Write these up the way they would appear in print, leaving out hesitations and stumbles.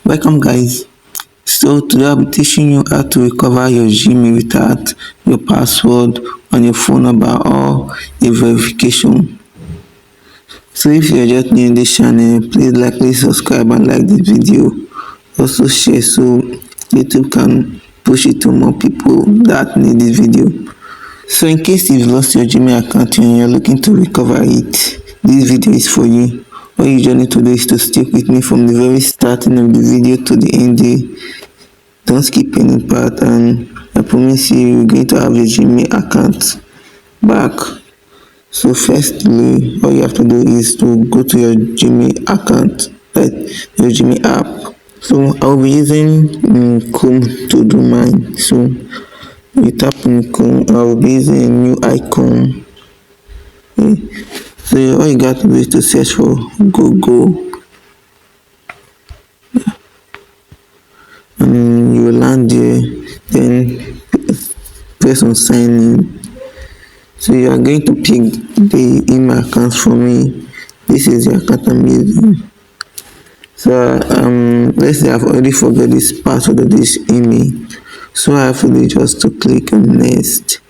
Welcome guys. So today I'll be teaching you how to recover your Gmail without your password on your phone number or a verification. So if you're just new in this channel, please subscribe and like this video. Also share so YouTube can push it to more people that need this video. So in case you've lost your Gmail account and you're looking to recover it, this video is for you. All you just need to do is to stick with me from the very starting of the video to the ending. Don't skip any part, and I promise you're going to have your Gmail account back. So firstly, all you have to do is to go to your Gmail account, right, your Gmail app. So I'll be using Chrome to do mine. So you tap in Chrome, I'll be using a new icon. Okay. So all you got to do is to search for Google, and you will land there. Then press on sign in. So you are going to pick the email account for me. This is the account I'm using. So let's say I've already forgot this password of this email. So I have to do just to click on next.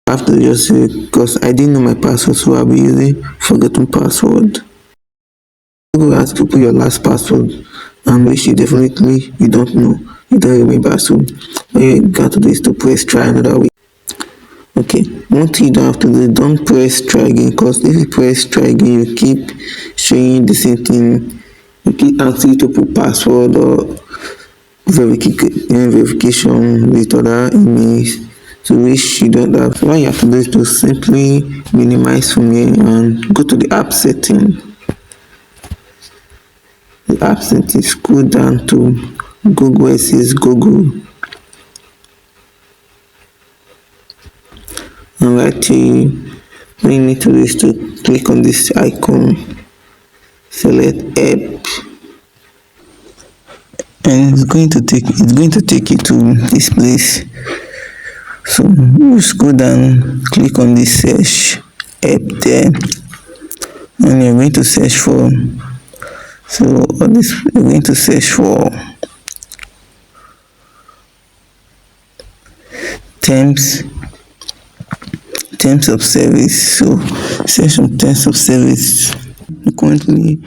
I have to just say, because I didn't know my password, so I'll be using forgotten password. Google has to put your last password, and which you don't know, you don't remember. So all you got to do is to press try another way. Okay, one thing you don't have to do, don't press try again, because if you press try again, you keep showing the same thing. You keep asking you to put password or verification with other emails, so which you don't have. So what you have to do is to simply minimize from here and go to the app setting. The app setting, scroll down to Google where it says Google. And right here, what you need to do is to click on this icon, select app, and it's going to take you to this place. So you scroll down, click on this search app there, and you're going to search for, you're going to search for terms of service. So search on terms of service. Currently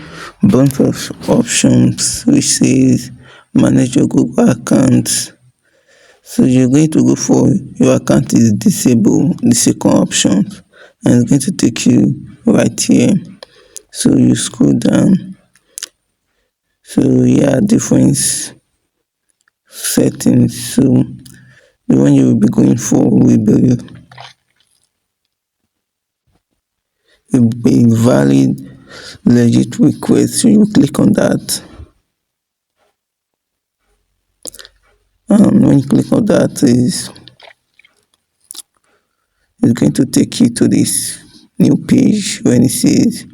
bunch of options which says manage your Google account. So you're going to go for your account is disabled, the second option, and it's going to take you right here. So you scroll down. So different settings. So the one you will be going for will be invalid legit request. So you click on that. When you click on that, it's going to take you to this new page when it says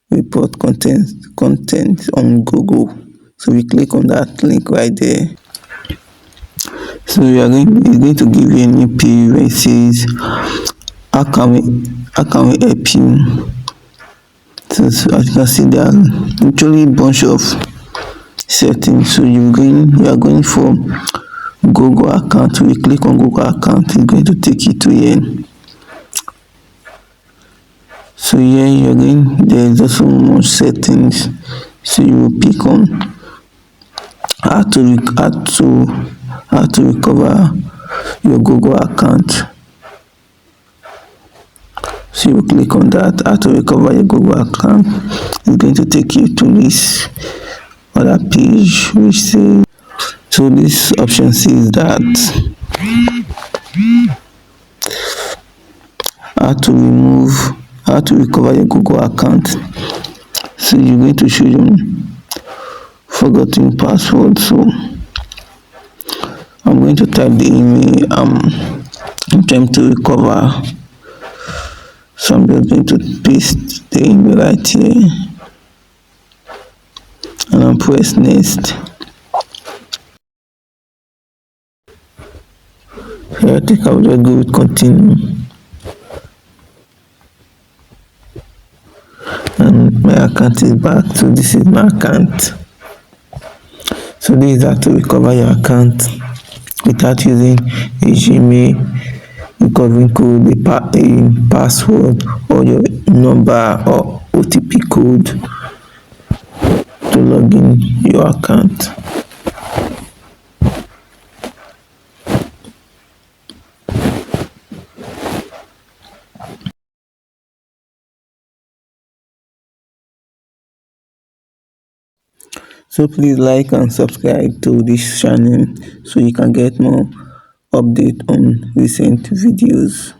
report content on Google. So we click on that link right there. So it's going to give you a new page where it says how can we help you. So as you can see, there are actually a bunch of settings. So you are going for Google account. We click on Google account, it's going to take you to here. So here there's also more settings. So you will pick on how to recover your Google account. So you click on that, how to recover your Google account. It's going to take you to this other page which says, so this option says that how to recover your Google account. So you're going to show them forgotten password. So I'm going to type the email I'm trying to recover. So I'm just going to paste the email right here, and I'll press next. Here I think I'll just go with continue, and my account is back. So this is my account. So this is how to recover your account without using a Gmail recovery code, a password, or your number or OTP code to log in your account. So please like and subscribe to this channel so you can get more update on recent videos.